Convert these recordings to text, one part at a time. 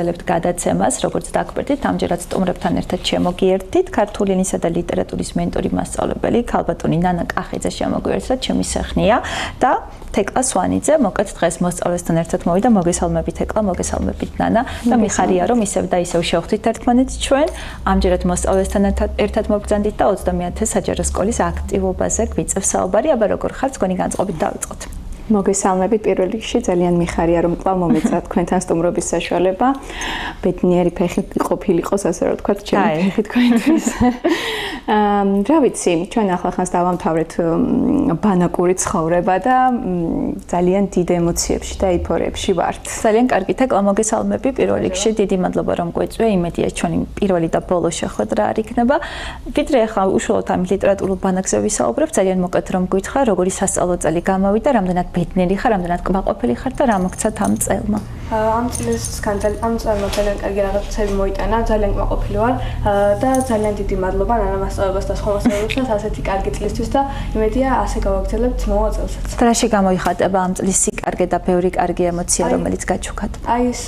ელევთ გადაცემას, როგორც დაგვერდით, ამჯერად სტუმრებთან ერთად შემოგიერთდით, ქართული ენისა და ლიტერატურის მენტორი მასწავლებელი ქალბატონი ნანა კახიძე შემოგვიერთდა, ჩემი სეხნია და თეკლა სვანიძე, მოკლედ დღეს მოსწავლესთან ერთად მოვიდა, მოგესალმებით თეკლა, მოგესალმებით ნანა და მიხარია რომ ისევ და ისევ შევხვდით ერთმანეთს ჩვენ, ამჯერად მოსწავლესთან ერთად მოგბრძანდით და 20-ე საჯარო სკოლის აქტივობაზე გვიწევს საუბარი, აბა როგორ ხართ, თქვენი განწყობით დავიწყოთ. მოგესალმებით პირველ რიგში ძალიან მიხარია რომ კვლავ მომეწა თქვენთან სტუმრობის საშუალება. ბედნიერი ფეხი ყოფილიყოს ასე რომ ვთქვათ ჩემი ფეხი თქვენთვის. რა ვიცი, ჩვენ ახლახანს დავამთავრეთ ბანაკური ცხოვრება და ძალიან დიდ ემოციებში და ეიფორიებში ვართ. ძალიან კარგი თეკლა მოგესალმები პირველ რიგში, დიდი მადლობა რომ გვეწვია, იმედია ჩვენი პირველი და ბოლო შეხვედრა არ იქნება. ვიდრე ახლა უშუალოდ ამ ლიტერატურულ ბანაკზე ვისაუბრებ, ძალიან მოკლედ რომ გითხრა, როგორი სასწავლო წელი გამოვიდა, რამდენად ბედნიერი ხარ, რამდენად კმაყოფილი ხარ და რა მოგცათ ამ წელმა? ამ წელსგან ამ წელმა ძალიან კარგი რაღაცები მოიტანა, ძალიან კმაყოფილი ვარ და ძალიან დიდი მადლობა ნანა მასწავლებლებს და სხვა მასწავლებლებსაც ასეთი კარგი წლისთვის და იმედია ასე გავაგრძელებთ მოვა წელსაც. რაში გამოიხატება ამ წლის სიკარგე და ბევრი კარგი ემოცია, რომელიც გაჩუქათ? აი ეს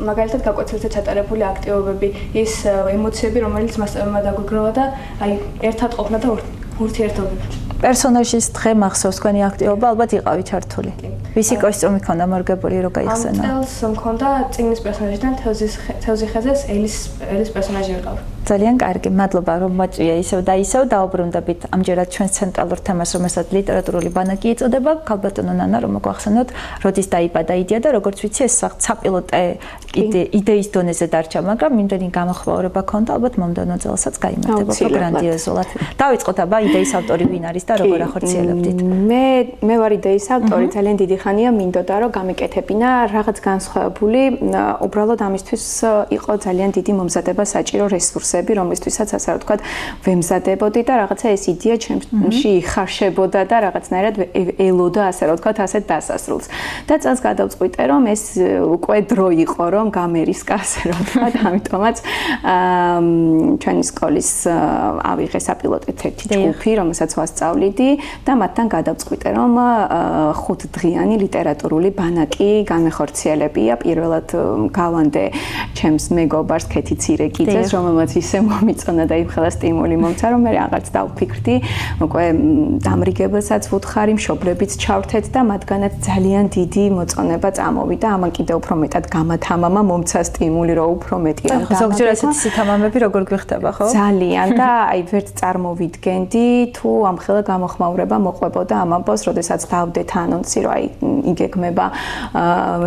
მაგალითად გაკვეთილზე ჩატარებული აქტივობები, ის ემოციები, რომელიც მასწავლებელმა დაგვიგროვა და აი ერთად ყოფნა და ურთიერთობები. პერსონაჟის დღე მახსოვს თქვენი აქტივობა, ალბათ იყავი ჩართული. ვისი კოსტიუმი ქონდა მორგებული, რო გაიხსენა? ამ წელს მქონდა წიგნის პერსონაჟიდან თევზიხეზეს ელის პერსონაჟი ვიყავ. ძალიან კარგი, მადლობა რომ მოწვია ისევ და ისევ დაუბრუნდებით ამჯერად ჩვენს ცენტრალურ თემას, რომელსაც ლიტერატურული ბანაკი ეწოდება. ქალბატონო ნანა, რომ მოგახსენოთ, როდის დაიბადა იდეა და როგორც ვიცი, ეს საპილოტე იდეის დონეზე დარჩა, მაგრამ იმდენი გამოხმაურება ქონდა, ალბათ მომდევნო წელსაც გაიმართებოდა გრანდიოზულად. დავიწყოთ აბა იდეის ავტორი ვინ არის და როგორ ახორციელებდით? მე ვარ იდეის ავტორი, ძალიან დიდი ხანია მინდოდა რომ გამეკეთებინა რაღაც განსხვავებული, უბრალოდ ამისთვის იყო ძალიან დიდი მომზადება საჭირო რესურსები, რომლისთვისაც ასე რომ ვთქვათ, ვემზადებოდი და რაღაცა ეს იდეა ჩემში იხარშებოდა და რაღაცნაირად ელოდა ასე რომ ვთქვათ, ასეთ დასასრულს. და წელს გადავწყვიტე რომ ეს უკვე დრო იყო რომ გამერისკა ასე რომ ვთქვათ, ამიტომაც ჩვენი სკოლის ავიღე საპილოტეთ ერთი ჯგუფი, რომელსაც ვასწავლიდი და მათთან გადავწყვიტე რომ 5 დღიანი ლიტერატურული ბანაკი განახორციელებია. პირველად გავანდე ჩემს მეგობარს ქეთი ცირეკიძეს, რომელმაც ისე მომიწონა და იმხელა სტიმული მომცა, რომ მე რაღაც დავფიქრდი, უკვე დამრიგებელსაც ვუთხარი, მშობლებიც ჩავრთეთ და მათგანაც ძალიან დიდი მოწონება წამოვიდა. ამან კიდევ უფრო მეტად გამათამამა, მომცა სტიმული, რომ უფრო მეტი ამ და ზოგჯერ ასეთი სითამამები როგორ გვიხდება, ხო? ძალიან და აი ვერც წარმოვიდგენდი თუ ამხელა გამოხმაურება მოყვებოდა ამ ამბავს, როდესაც დავდეთ ანონსი, რომ აი იგეგმება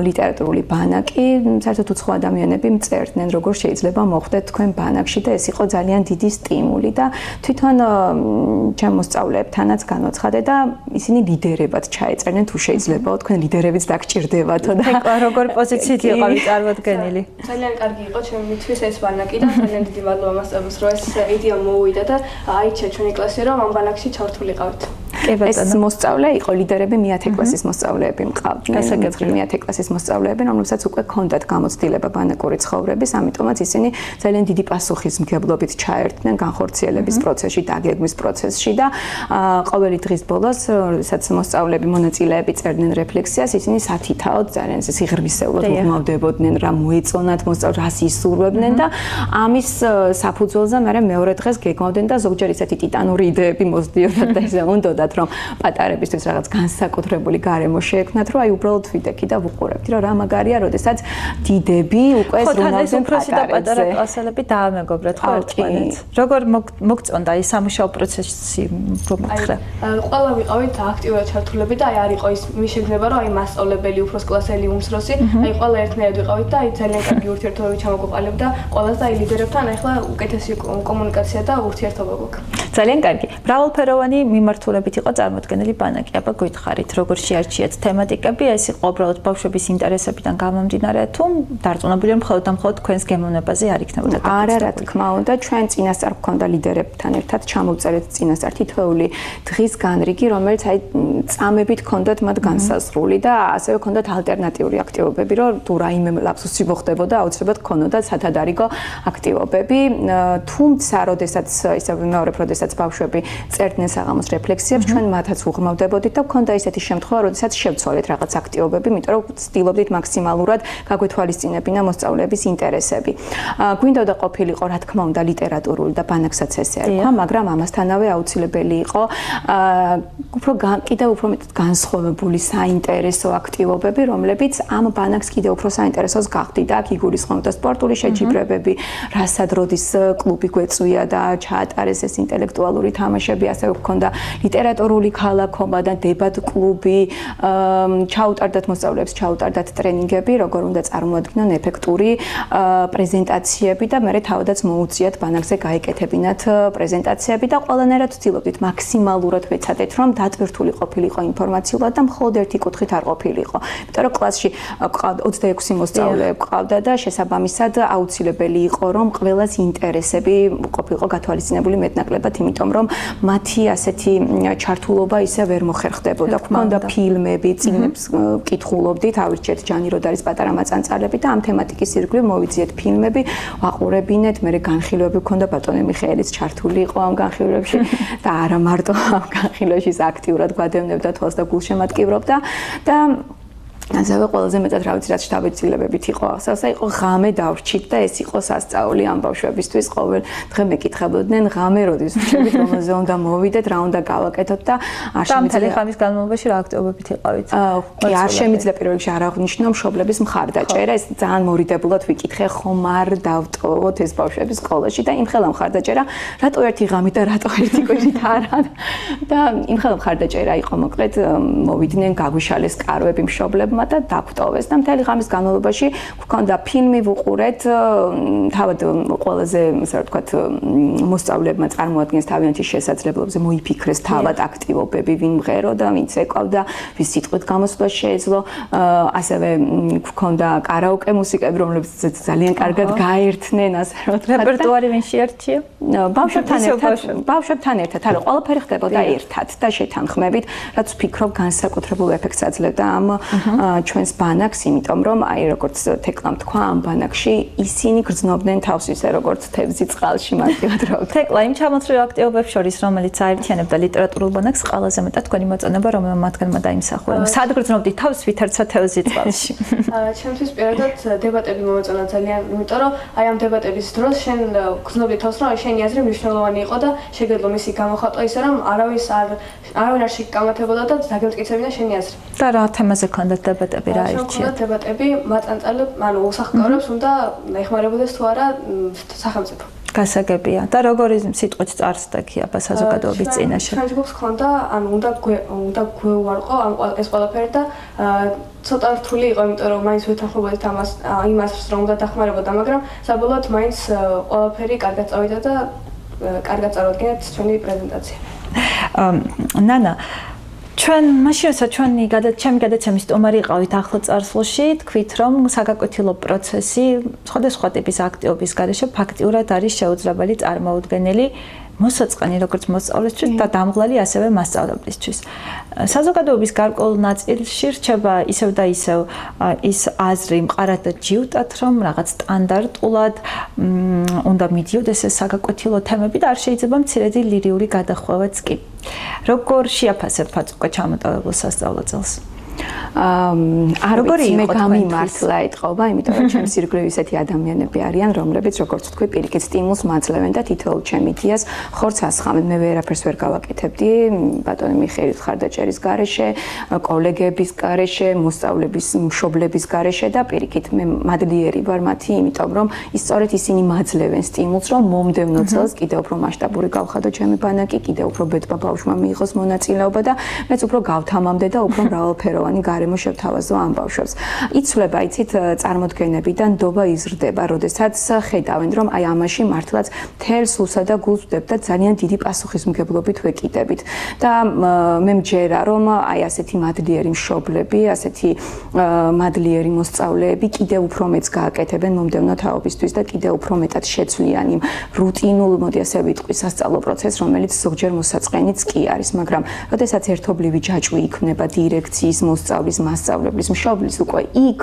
ლიტერატურული ბანაკი, საერთოდ უცხო ადამიანები მწერდნენ, როგორ შეიძლება მოხვდეთ თქვენ ბანაკში და ეს იყო ძალიან დიდი სტიმული და თვითონ ჩემ მოსწავლეებთანაც განვაცხადე და ისინი ლიდერებად ჩაეწერდნენ, თუ შეიძლებაო თქვენ ლიდერებიც დაგჭირდებათო და როგორ პოზიციით იყავი წარმოდგენილი? ძალიან კარგი იყო ჩემთვის ეს ბანაკი და ძალიან დიდი მადლობა მასწავლებელს, რომ ეს იდეა მოვიდა და აიჩა ჩვენი კლასი, რომ ამ ბანაკში ჩართულიყავით. ეს მოსწავლე იყო ლიდერები მე-10 კლასის მოსწავლეები მყავდნენ. მე-10 კლასის მოსწავლეები, რომლებსაც უკვე ჰქონდათ გამოცდილება ბანაკური ცხოვრების, ამიტომაც ისინი ძალიან დიდი პასუხისმგებლობით ჩაერთდნენ განხორციელების პროცესში, დაგეგმვის პროცესში და ყოველი დღის ბოლოს, როდესაც მოსწავლეები, მონაწილეები წერდნენ რეფლექსიას, ისინი სათითაოდ ძალიან სიღრმისეულად უღმავდებოდნენ, რა მოეწონათ მოსწავლეს, რას ისურვებდნენ და ამის საფუძველზე მეორე დღეს გეგმავდნენ და ზოგჯერ ისეთი ტიტანური იდეები მოსდიოდათ და ისე უნდათ რომ პატარებისთვის რაღაც განსაკუთრებული გარემო შეექმნათ, რომ აი უბრალოდ ვიდექი და ვუყურებდი, რომ რა მაგარია, როდესაც დიდები უკვე ზრუნავდნენ პროცესი და პატარა კლასელები დაამეგობრეთ ხო ერთმანეთს. როგორ მოგწონდა ის სამუშაო პროცესი მომხრე? ყველა ვიყავით აქტიურად ჩართულები და აი არ იყო ის მიშეგნება, რომ აი მასწავლებელი, უფროს კლასელი, უმცროსი, აი ყველა ერთნაირად ვიყავით და აი ძალიან კარგი ურთიერთობები ჩამოგვყალიბდა ყველას და აი ლიდერებთან ახლა უკეთესი კომუნიკაცია და ურთიერთობა გვაქვს. ძალიან კარგი. მრავალფეროვანი მიმართულებით იყო წარმოდგენილი ბანაკი. აბა გითხარით, როგორ შეარჩიეთ თემატიკები, ეს იყო უბრალოდ ბავშვების ინტერესებიდან გამომდინარე, თუ დარწმუნებული რომ მხოლოდ და მხოლოდ თქვენს გემოვნებაზე არ იქნებოდა გაკეთებული? არა, რა თქმა უნდა, ჩვენ წინასწარ გვქონდა ლიდერებთან ერთად ჩამოვწერეთ წინასწარ თითოეული დღის განრიგი, რომელიც აი წამებით ჰქონდათ მათ განსაზღვრული და ასევე ჰქონდათ ალტერნატიული აქტივობები, რომ თუ რაიმე ლაფსუსი მოხდებოდა, აუცილებლად ჰქონდათ სათადარიგო აქტივობები. თუმცა, როდესაც ისე ვიმეორებ, როდესაც ბავშვები წერდნენ საღამოს რეფლექსიებს, ჩვენ მათაც უღრმავდებოდით და გქონდა ისეთი შემთხვევა, როდესაც შევცვალეთ რაღაც აქტივობები, იმიტომ რომ ვცდილობდით მაქსიმალურად გაგვეთვალისწინებინა მოსწავლეების ინტერესები. გვინდოდა ყოფილიყო, რა თქმა უნდა, ლიტერატურული და ბანაკსაც ესე ერქვა, მაგრამ ამასთანავე აუცილებელი იყო კიდევ უფრო მეტად განსხვავებული საინტერესო აქტივობები, რომლებიც ამ ბანაკს კიდევ უფრო საინტერესოს გახდიდა. აქ იგულისხმობდა სპორტული შეჯიბრებები, რასადროდის კლუბი გვეწვია და ჩაატარეს ეს ინტელექტუალური თამაშები, ასევე გქონდა ლიტერატურული ქალაქობა და დებატ კლუბი, ჩაუტარდათ მოსწავლეებს, ჩაუტარდათ ტრენინგები, როგორ უნდა წარმოადგინონ ეფექტური პრეზენტაციები და მე თავადაც მოუწიათ ბანაკზე გაეკეთებინათ პრეზენტაციები და ყველანაირად ვცდილობდით მაქსიმალურად ვეცადეთ, რომ დატვირთული ყოფილიყო ინფორმაციულად და მხოლოდ ერთი კუთხით არ ყოფილიყო. იმიტომ რომ კლასში 26 მოსწავლე გვყავდა და შესაბამისად აუცილებელი იყო, რომ ყველას ინტერესები ყოფილიყო გათვალისწინებული მეტნაკლებად, იმიტომ რომ მათი ასეთი ჩართულობა ისე ვერ მოხერხდებოდა. გვქონდა ფილმები, წიგნებს ვკითხულობდით, ავირჩიეთ ჯანი როდ არის პატარა მაწანწალები და ამ თემატიკის ირგვლივ მოვიძიეთ ფილმები, ვაყურებინეთ, მე განხილვები გქონდა, ბატონი მიხეელის ჩართული იყო ამ განხილვებში და არა მარტო ამ განხილვებში აქტიურად გვადევნებდა თვალს და გულშემატკივრობდა და ასევე ყველაზე მეტად რა ვიცი რაც შთაბეჭდილებებით იყო ახსოვს, იყო ღამე დავრჩით და ეს იყო სასწაული ამ ბავშვებისთვის, ყოველ დღე მეკითხებოდნენ ღამე როდის ვrჩებით, რომელზე უნდა მოვიდეთ, რა უნდა გავაკეთოთ და არ შემიძლია ღამის განმავლობაში რა აქტივობებით იყავით? კი, არ შემიძლია პირველ რიგში არ აღნიშნო მშობლების მხარდაჭერა, ეს ძალიან მორიდებულად ვიკითხე, ხომ არ დავტოვოთ ეს ბავშვები სკოლაში და იმხელა მხარდაჭერა, რატო ერთი ღამით და რატო ერთი კვირით არა და იმხელა მხარდაჭერა იყო, მოკლედ მოვიდნენ, გაგვიშალეს კარვები მშობლებმა და დაგვტოვეს და მთელი ღამის განმავლობაში გვქონდა ფილმი ვუყურეთ, თავად ყველაზე, ასე რა ვთქვათ, მოსწავლეებმა წარმოადგენს თავიანთი შესაძლებლობებზე მოიფიქრეს თავად აქტივობები, ვინ მღეროდა, ვინც ეკავდა, ვის სიტყვით გამოსვლა შეეძლო, ასევე გვქონდა კარაოკე მუსიკები, რომლებიც ძალიან კარგად გაერთნენ, ასე რა ვთქვათ. რეპერტუარი ვინ შეერჩია? ბავშვებთან ერთად, არა, ყველაფერი ხდებოდა ერთად და შეთანხმებით, რაც ვფიქრობ განსაკუთრებულ ეფექტს აძლევდა ამ ჩვენს ბანაკს, იმიტომ რომ აი როგორც თეკლამ თქვა, ამ ბანაკში ისინი გრძნობდნენ თავს ისე როგორც თევზი წყალში მარტივად რო. თეკლა იმ ჩამოთვლილ აქტივობებს შორის, რომელიც აერთიანებდა ლიტერატურულ ბანაკს, ყველაზე მეტად თქვენი მოწონება რომელმა მათგანმა დაიმსახურა? სად გრძნობდით თავს ვითარცა თევზი წყალში? ჩემთვის პირადად დებატები მომეწონა ძალიან, იმიტომ რომ აი ამ დებატების დროს შენ გრძნობდი თავს, რომ შენი აზრი მნიშვნელოვანი იყო და შეგეძლო მისი გამოხატვა ისე რომ არავინ არ შეგკამათებოდა და დაგემტკიცებინა შენი აზრი. და რა თემაზე ქონდათ დებატები, რა ირჩიეთ? დებატები მაწანწალებს, ანუ უსახლკაროებს უნდა ეხმარებოდეს თუ არა სახელმწიფო. გასაგებია. და როგორი სიტყვით წარსდა კი აბა საზოგადოების წინაშე? ჩვენ ჯგუფს ქონდა, ანუ უნდა გვეუარყო ეს ყველაფერი და ცოტა რთული იყო, იმიტომ რომ მაინც ვეთანხმებოდით იმას, რომ უნდა დახმარებოდა, მაგრამ საბოლოოდ მაინც ყველაფერი კარგად წავიდა და კარგად წარუდგინეთ ჩვენი პრეზენტაცია. ნანა, ჩვენ მაშინ როცა ჩვენი ჩემი გადაცემის სტუმარი იყავით ახლო წარსულში, თქვით რომ საგაკვეთილო პროცესი სხვადასხვა ტიპის აქტივობის გარეშე ფაქტიურად არის შეუძლებელი წარმოუდგენელი მოსაწყენი როგორც მოსწავლისთვის და დამღლელი ასევე მასწავლებლისთვის. საზოგადოების გარკვეულ ნაწილში რჩება ისევ და ისევ ის აზრი მყარად და ჯიუტად, რომ რაღაც სტანდარტულად უნდა მიდიოდეს ეს საგაკვეთილო თემები და არ შეიძლება მცირედი ლირიული გადახვევაც კი. როგორ შეაფასებთ უკვე ჩამოტოვებულ სასწავლო წელს? როგორი მე გამიმართლა ეთყობა, იმიტომ რომ ჩემს ირგვლივ ისეთი ადამიანები არიან, რომლებიც როგორც ვთქვი, პირიქით სტიმულს მაძლევენ და თითოეულ ჩემ იდეას ხორცს ასხამენ. მე ვერაფერს ვერ გავაკეთებდი ბატონი მიხეილის ხარდაჭერის გარეშე, კოლეგების გარეშე, მოსწავლების, მშობლების გარეშე და პირიქით მე მადლიერი ვარ მათი, იმიტომ რომ სწორედ ისინი მაძლევენ სტიმულს, რომ მომდევნო წელს კიდევ უფრო მასშტაბური გავხადო ჩემი ბანაკი, კიდევ უფრო ბედმა ბავშვმა მიიღოს მონაწილეობა და მეც უფრო გავთამამდე და უფრო მრავალფეროვანი გარემო შევთავაზო ამ ბავშვებს. იცვლება, იცით, წარმოდგენები და ნდობა იზრდება, როდესაც ხედავენ, რომ აი ამაში მართლაც თელ სულსა და გულს ვდებთ და ძალიან დიდი პასუხისმგებლობით ვეკიდებით. და მე მჯერა, რომ აი ასეთი მადლიერი მშობლები, ასეთი მადლიერი მოსწავლეები კიდევ უფრო მეც გააკეთებენ მომდევნო თაობისთვის და კიდევ უფრო მეტად შეცვლიან იმ რუტინულ, მოდი ასე ვიტყვი, სასწავლო პროცესს, რომელიც ზოგჯერ მოსაწყენიც კი არის, მაგრამ როდესაც ერთობლივი ჯაჭვი იქმნება დირექციის მოსწავლის, მასწავლებლის, მშობლის უკვე იქ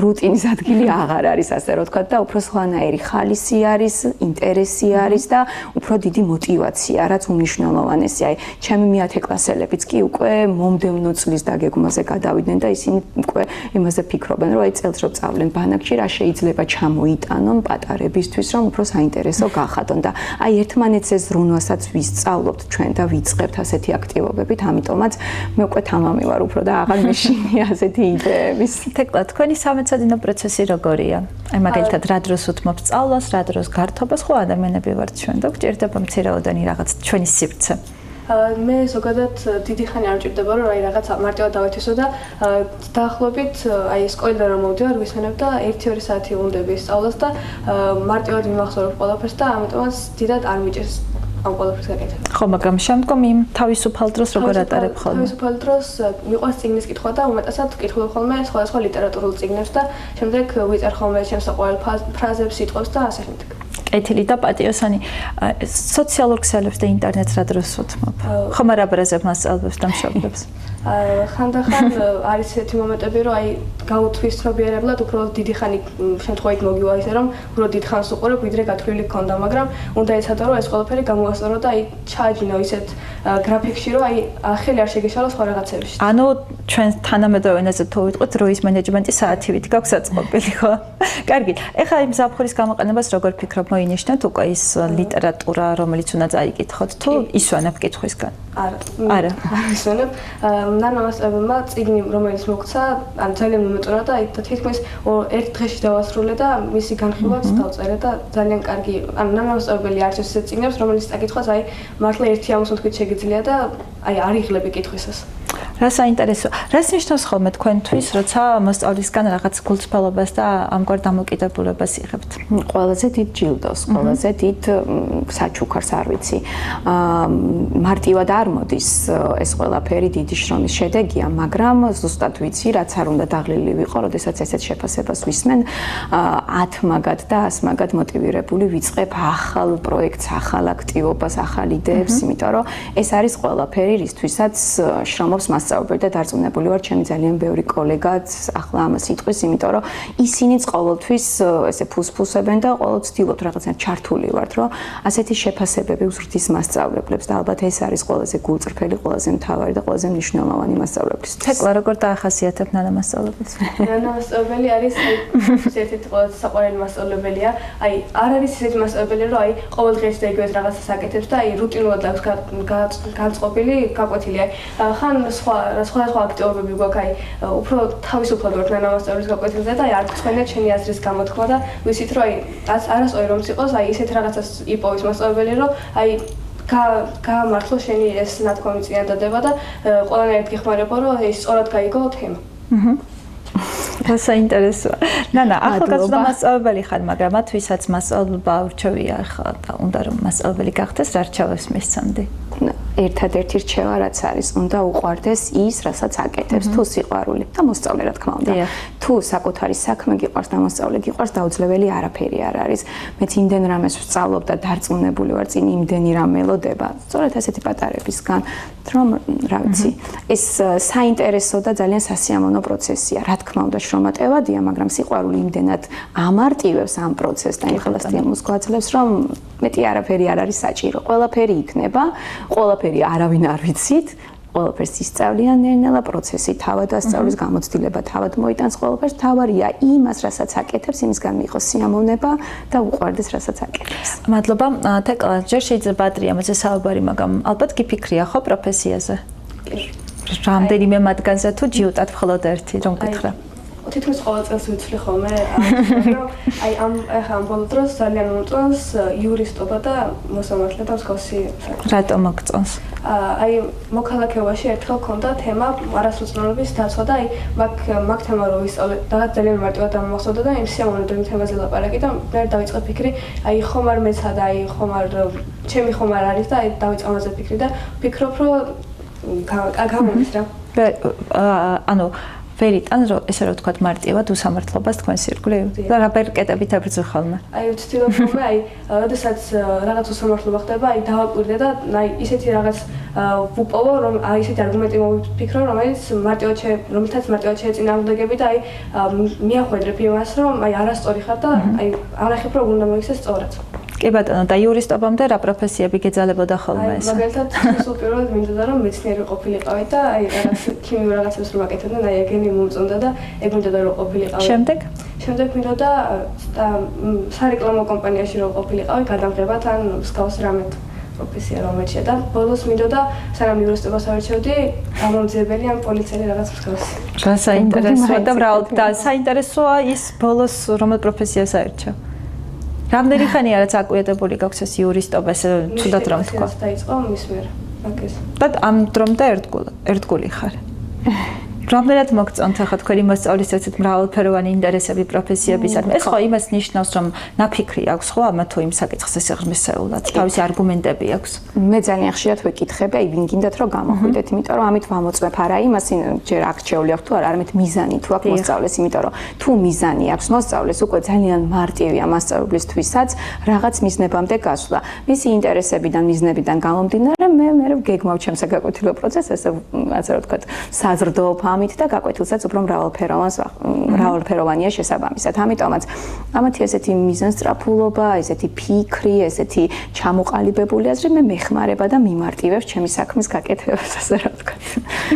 რუტინის ადგილი აღარ არის, ასე რომ ვთქვათ, და უფრო სხვანაირი ხალისი არის, ინტერესი არის და უფრო დიდი мотиваცია, რაც უმნიშვნელოვანესია. ჩემი მეათე კლასელებიც კი უკვე მომდევნო წლის დაგეგმვაზე გადავიდნენ და ისინი უკვე იმაზე ფიქრობენ, რომ აი წელს რო წავლენ ბანაკში, რა შეიძლება ჩამოიტანონ პატარებისთვის, რომ უფრო საინტერესო გახადონ და აი ერთმანეთს ეს ზრუნვასაც ვისწავლობთ ჩვენ და ვიწყებთ ასეთი აქტივობებით, ამიტომაც მე უკვე თამამი ვარ უფრო და აღარ მეშინია ასეთი იდეების. თეკლა, თქვენი სამეცადინო პროცესი როგორია? აი მაგალითად, რა დროს უთმობთ სწავლას, რა დროს გართობას, ხო ადამიანები ვართ ჩვენ და გჭირდება მცირეოდენი რაღაც ჩვენი სივრცე. მე ზოგადად დიდი ხანი არ მჭირდება რომ აი რაღაც მარტივად დავეთესო და დაახლოებით აი სკოლიდან რომ მოვდივარ ვისვენებ და 1-2 საათი უნდები სწავლას და მარტივად ვიმახსოვრებ ყველაფერს და ამიტომაც დიდად არ მიჭირს ამ ყველაფერს გაკეთება. ხო, მაგრამ შემდგომ იმ თავისუფალ დროს როგორ ატარებ ხოლმე? თავისუფალ დროს მიყვარს წიგნის კითხვა და უმეტესად ვკითხულობ ხოლმე სხვადასხვა ლიტერატურულ წიგნებს და შემდეგ ვიწერ ხოლმე ჩემს საყვარელ ფრაზებს, სიტყვებს და ასე შემდეგ. კეთილი და პატიოსანი სოციალურ ქსელებს და ინტერნეტს რა დროს უთმობ? ხომ არ აბრაზებ მასწავლებლებს და მშობლებს? ხანდახან არის ესეთი მომენტები, რომ აი გაუთვისწრობიერებლად უფრო დიდი ხანი შემთხვევით მოგივა ისე რომ უფრო დიდ ხანს უყურებ, ვიდრე გათვლილი გქონდა, მაგრამ უნდა ეცადო რომ ეს ყველაფერი გამოვასწორო და აი ჩააჯინო ისეთ გრაფიკში, რომ აი ხელი არ შეგეშალოს სხვა რაღაცებში. ანუ ჩვენ თანამედროვე ენაზე თუ ვიტყვით, დროის მენეჯმენტი საათივით გაქვს აწყობილი, ხო? კარგი. ეხლა იმ ზაფხულის გამოყენებას როგორ ფიქრობ, მოინიშნეთ უკვე ის ლიტერატურა, რომელიც უნდა წაიკითხოთ, თუ ისვენებ კითხვისგან? არა. ისვენებ. ნანამასწავლებელმა წიგნი, რომელიც მოგცა, ან ძალიან მომეწონა და აი თითქმის ერთ დღეში დავასრულე და მისი განხილვაც დავწერე და ძალიან კარგი, ან ნანამასწავლებელი არის ესეთ წიგნებს, რომელიც წაკითხვას აი მართლა ერთი ამოსულ თქვით შეგიძლია და აი არ იღლები კითხვისას. რა საინტერესო. რას ნიშნავს ხოლმე თქვენთვის, როცა მოსწავლისგან რაღაც გულწრფელობას და ამგვარ დამოკიდებულებას იღებთ? ყველაზე დიდ ჯილდოს, ყველაზე დიდ საჩუქარს არ ვიცი. მარტივად არ მოდის ეს ყველაფერი დიდი შრომის შედეგია, მაგრამ ზუსტად ვიცი, რაც არ უნდა დაღლილი ვიყო, როდესაც ესეთ შეფასებას ვისმენ, 10 მაგად და 100 მაგად მოტივირებული ვიწყებ ახალ პროექტს, ახალ აქტივობას, ახალ იდეებს, იმიტომ რომ ეს არის ყველაფერი, რისთვისაც შრომობს მასწავლებელი და დარწმუნებული ვარ, ჩემი ძალიან ბევრი კოლეგაც ახლა ამას იტყვის, იმიტომ რომ ისინიც ყოველთვის ესე ფუსფუსებენ და ყოველ ვცდილობთ რაღაცნაირად ჩართული ვართ, რომ ასეთი შეფასებები უზრდის მასწავლებლებს და ალბათ ეს არის ყველაზე გულწრფელი, ყველაზე მთავარი და ყველაზე მნიშვნელოვანი მასწავლებლისთვის. თეკლა, როგორ დაახასიათებ ნანამასწავლებელს? ნანამასწავლებელი არის ერთ-ერთი ყველაზე საყვარელი მასწავლებელია. აი, არ არის ისეთი მასწავლებელი, რომ აი ყოველ დღეს და იგივე რაღაცას აკეთებს და აი რუტინულად აქვს განწყობილი, გაკვეთილი. აი, ხან სხვა აქტივობები გვაქვს, აი, უფრო თავისუფლად ვართ ნანამასწავლებლის გაკვეთილზე და აი არ გწვენეთ ჩემი აზრის გამოთქმა და ვიცით, რომ აი არასწორი რომც იყოს, აი ისეთ რაღაცას იპოვის მასწავლებელი, რომ აი გაამართლო შენი ეს ნათქვამი წინადადება და ყველანაირად გიხმარება, რომ ეს სწორად გაიგო თემა. რა საინტერესოა. ნანა, ახალგაზრდა მასწავლებელი ხარ, მაგრამ მათ ვისაც მასწავლება ურჩევია ახლა და უნდა რომ მასწავლებელი გახდეს, რა რჩევებს მისცემდი? ერთადერთი რჩევა რაც არის, უნდა უყვარდეს ის, რასაც აკეთებს, თუ სიყვარული და მოსწავლე რა თქმა უნდა. თუ საკუთარი საქმე გიყვარს და მოსწავლე გიყვარს, დაუძლეველი არაფერი არ არის. მეც იმდენ რამეს ვსწავლობ და დარწმუნებული ვარ, წინ იმდენი რამ მელოდება. სწორედ ასეთი პატარებისგან, რომ რა ვიცი, ეს საინტერესო და ძალიან სასიამოვნო პროცესია. რა თქმა უნდა, შრომატევადია, მაგრამ სიყვარული იმდენად ამარტივებს ამ პროცესს და იმხელასტიამოს გვაძლევს, რომ მეტი არაფერი არ არის საჭირო. ყველაფერი იქნება, ყველაფერი არავინ არ ვიცით, ყველაფერს ისწავლიან ნელ-ნელა პროცესი, თავად ასწავლის, გამოცდილება თავად მოიტანს ყველაფერს, თავარია იმას, რასაც აკეთებს, იმისგან მიიღოს სიამოვნება და უყვარდეს, რასაც აკეთებს. მადლობა. თეკლა, ჯერ შეიძლება ადრე ამაზე საუბარი, მაგრამ ალბათ გიფიქრია ხო პროფესიაზე? რამდენიმე მათგანზე თუ ჯიუტად მხოლოდ ერთი, რომ გითხრა? თითქმის ყოველ წელს ვიცვლი ხოლმე, რომ აი ამ ბოლო დროს ძალიან მომწონს იურისტობა და მოსამართლე და მსგავსი საკითხი. რატომ მოგწონს? აი მოქალაქეობაში ერთხელ ქონდა თემა არასრულწლოვნების დაცვა და აი მაგ თემა რო ვისწავლე და ძალიან მარტივად ამოვახსოვდა და იმ სიამოვნებდა იმ თემაზე ლაპარაკი და მე დავიწყე ფიქრი, აი ხომ არ მეცა და აი ხომ არ ჩემი ხომ არ არის და აი დავიწყე ამაზე ფიქრი და ვფიქრობ, რომ გამომდის რა. ანუ ვერ იტან ესე რომ ვთქვათ მარტივად უსამართლობას თქვენს ირგვლივ და რა ბერკეტებით ებრძვი ხოლმე. აი ვცდილობ ხოლმე აი როდესაც რაღაც უსამართლობა ხდება, აი დავაკვირდე და აი ისეთი რაღაც ვუპოვო რომ აი ისეთი არგუმენტი მოვიფიქრო, რომელთაც მარტივად შეეწინააღმდეგები და აი მიახვედრებ იმას რომ აი არასწორი ხარ და აი არახებ რომ უნდა მოიქცეს სწორად. კი ბატონო, და იურისტობამდე რა პროფესიები გეძალებოდა ხოლმე ეს? მაგალითად, სულ პირველად მინდოდა რომ მეცნიერი ყოფილიყავი და აი რაღაც ქიმიურ რაღაცებს რომ აკეთებდნენ, აი ეგენი მომწონდა და ეგ მინდოდა რომ ყოფილიყავი. შემდეგ მინდოდა სარეკლამო კომპანიაში რომ ყოფილიყავი, გადამღებად ან მსგავს რამე პროფესია რომ მეჩნია და ბოლოს მინდოდა სანამ იურისტობას ავირჩევდი, გამომძიებელი ან პოლიციელი რაღაც მსგავსი. რა საინტერესოა და მრავალ და საინტერესოა ის ბოლოს რომელ პროფესიას აირჩევ? რამდენი ხანია რაც აკვირდებული გაქვს ეს იურისტობა, ესე თუდად რომ თქვა. დაიწყო მის მიერ. მაგას. და ამ დრომდე ერთგული ხარ. რამდენად მოგწონთ ახლა თქვენი მოსწავლის ესეთ მრავალფეროვანი ინტერესები პროფესიებისადმი? ეს ხო იმას ნიშნავს, რომ ნაფიქრი აქვს ხო ამა თუ იმ საკითხს ესე ღმისეულად, თავისი არგუმენტები აქვს. მე ძალიან ხშირად ვეკითხები, აი ვინ გინდათ რომ გამოხვიდეთ, იმიტომ რომ ამით ვამოწმებ არა იმას, ჯერ აქ აქვს თუ არა, არამედ მიზანი თუ აქვს მოსწავლეს, იმიტომ რომ თუ მიზანი აქვს მოსწავლეს, უკვე ძალიან მარტივია მასწავლებლისთვისაც რაღაც მიზნებამდე გასვლა. მისი ინტერესებიდან, მიზნებიდან გამომდინარე, მე გეგმავ ჩემს საკუთრივ პროცესს, ასე რომ ვთქვათ, საზრდოობ ამით და გაკვეთილსაც უფრო მრავალფეროვანია შესაბამისად. ამიტომაც ამათი ესეთი მიზანსწრაფულობა, ესეთი ფიქრი, ესეთი ჩამოყალიბებული აზრი მე მეხმარება და მიმარტივებს ჩემი საქმის გაკეთებას, ასე რომ ვთქვათ.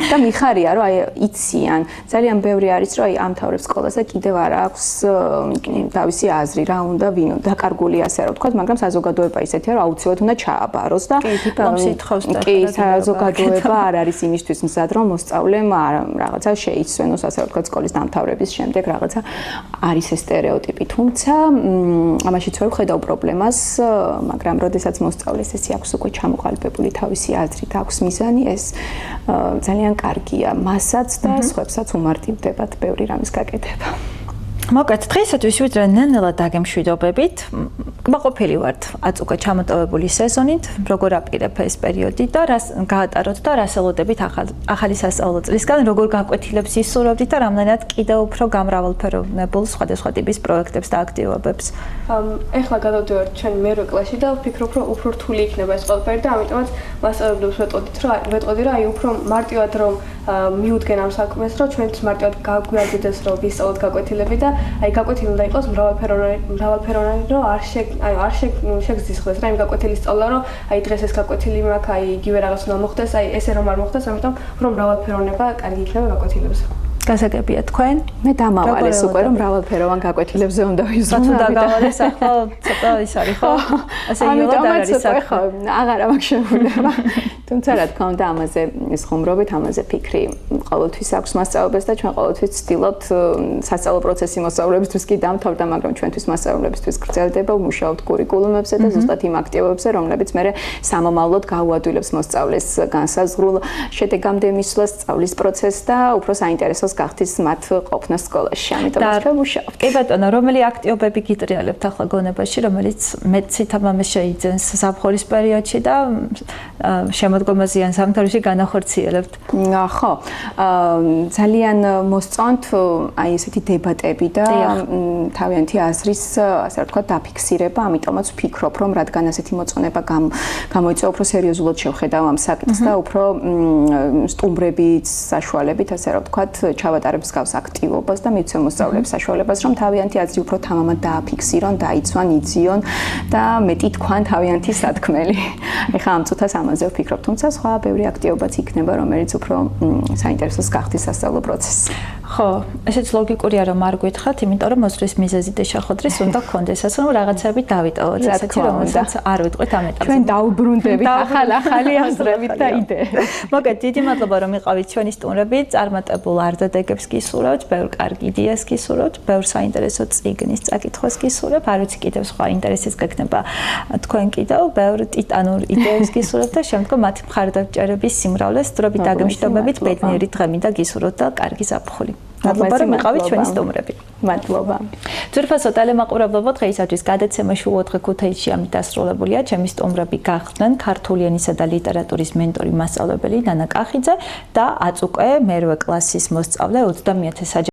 და მიხარია, რომ აი იციან, ძალიან ბევრი არის, რომ აი ამთავრებს სკოლას და კიდევ არ აქვს თავისი აზრი, რა უნდა, ვინ უნდა, დაკარგული ასე რომ ვთქვათ, მაგრამ საზოგადოება ისეთია, რომ აუცილებლად უნდა ჩააბაროს და კი, საზოგადოება არ არის იმისთვის მზად, რომ მოსწავლემ რაღაცა შეიცვენოს, ასე ვთქვათ, სკოლის დამთავრების შემდეგ რაღაცა არის ეს სტერეოტიპი. თუმცა ამაშიც ვერ ვხედავ პრობლემას, მაგრამ როდესაც მოსწავლეს ესე აქვს უკვე ჩამოყალიბებული თავისი აზრი და აქვს მიზანი, ეს ძალიან კარგია მასაც და სხვებსაც უმარტივდებათ ბევრი რამის გაკეთება. მოგეთ დღეისათვის ვიდრე ნელ-ნელა დაგემშვიდობებით. კმაყოფილი ვართ აწ უკვე ჩამოტოვებული სეზონით, როგორ აპირებ ეს პერიოდი და რას გაატაროთ და რას ელოდებით ახალი სასწავლო წლისგან, როგორ გაკვეთილებს ისურვებდით და რამდენად კიდევ უფრო გამრავალფეროვნებულ სხვადასხვა ტიპის პროექტებს და აქტივობებს. ეხლა გადავდივართ ჩვენ მერვე კლასში და ვფიქრობ, რომ უფრო რთული იქნება ეს ყველაფერი და ამიტომაც მასწავლებლებს ვეტყოდი, რომ აი უფრო მარტივად რომ მიუდგენ ამ საქმეს, რომ ჩვენც მარტივად გაგვიაზრდეს, რომ ვისწავლოთ გაკვეთილები და აი გაკვეთილი უნდა იყოს მრავალფეროვანი, რომ არ შეგზისხდეს რა იმ გაკვეთილის სწავლა, რომ აი დღეს ეს გაკვეთილი მაქვს, აი იგივე რაღაც უნდა მოხდეს, აი ესე რომ არ მოხდეს, ამიტომ რომ მრავალფეროვნება კარგი იქნება გაკვეთილებზე. გასაგებია თქვენ? მე დამავალეს უკვე რომ მრავალფეროვან გაკვეთილებზე უნდა ვიზრუნო. თუ დაგავალეს ახლა ცოტა ის არის ხო? ასე იულად არ არის ხო, აღარა მაქვს შემოვლება. თუმცა რა თქმა უნდა ამაზე ხუმრობით, ამაზე ფიქრი ყოველთვის აქვს მასწავლებელს და ჩვენ ყოველთვის ვცდილობთ სასწავლო პროცესი მოსწავლეებისთვის კი დამთავრდა, მაგრამ ჩვენთვის მასწავლებლებისთვის გრძელდება, ვმუშაობთ კურიკულუმებზე და ზუსტად იმ აქტივობებზე, რომლებიც მე სამომავლოდ გაუადვილებს მოსწავლეს განსაზღვრულ შედეგამდე მისვლას, სწავლის პროცესს და უფრო საინტერესო გახდეს მათ ყოფნა სკოლაში. ამიტომაც ვმუშაობთ. კი ბატონო, რომელი აქტივობები გიტრიალებთ ახლა გონებაში, რომელიც მეცით ამას შეიძენს ზაფხულის პერიოდში და შემოდგომაზე ან სამთავროში განახორციელებთ? ხო. ძალიან მოსწონთ აი ესეთი დებატები და თავიანთი აზრის, ასე ვთქვათ, დაფიქსირება, ამიტომაც ვფიქრობ, რომ რადგან ასეთი მოწონება გამოიწვია, უფრო სერიოზულად შევხედავ ამ საკითხს და უფრო სტუმრებით, საშუალებით, ასე ვთქვათ, ჩავატარებ მსგავს აქტივობას და მივცემ მოსწავლეებს საშუალებას, რომ თავიანთი აზრი უფრო თამამად დააფიქსირონ, დაიცვან, იძიონ და მეტი თქვან თავიანთი სათქმელი. ეხლა ამ წუთას ამაზე ვფიქრობ, თუმცა სხვა ბევრი აქტივობაც იქნება, რომელიც უფრო საინტერესოს გახდის სასწავლო პროცესს. ხო, ესეც ლოგიკურია რომ არ გვითხრათ, იმიტომ რომ მოსვლის მიზეზი და შეხვედრის უნდა გქონდეს, ასე რომ რაღაცები დავიტოვოთ, ასეთი რომელსაც არ ვიტყვით ამ ეტაპზე. ჩვენ დაუბრუნდებით ახალი აზრებით და იდეებით. მოგეთ, დიდი მადლობა რომ იყავით ჩვენი სტუმრები, წარმატებულ არდადეგებს გისურვებთ, ბევრ კარგ იდეას გისურვებთ, ბევრ საინტერესო წიგნის წაკითხვას გისურვებთ, არ ვიცი კიდევ სხვა ინტერესიც გექნება თქვენ კიდევ, ბევრ ტიტანურ იდეებს გისურვებთ და შემდგომ მათი მხარდამჭერების სიმრავლეს დროებით დაგემშვიდობებით, ბედნიერი დღე მინდა გისურვოთ და კარგი ზაფხული. მადლობა რომ იყავით ჩვენი სტუმრები. მადლობა. ძვირფასო ტელემაყურებლობო დღეისათვის გადაცემა შუა 4 ქუთაისში ამით დასრულებულია. ჩემი სტუმრები გახდნენ ქართული ენისა და ლიტერატურის მენტორი მასწავლებელი ნანა კახიძე და აწუკე მერვე კლასის მოსწავლე 30 საჯარო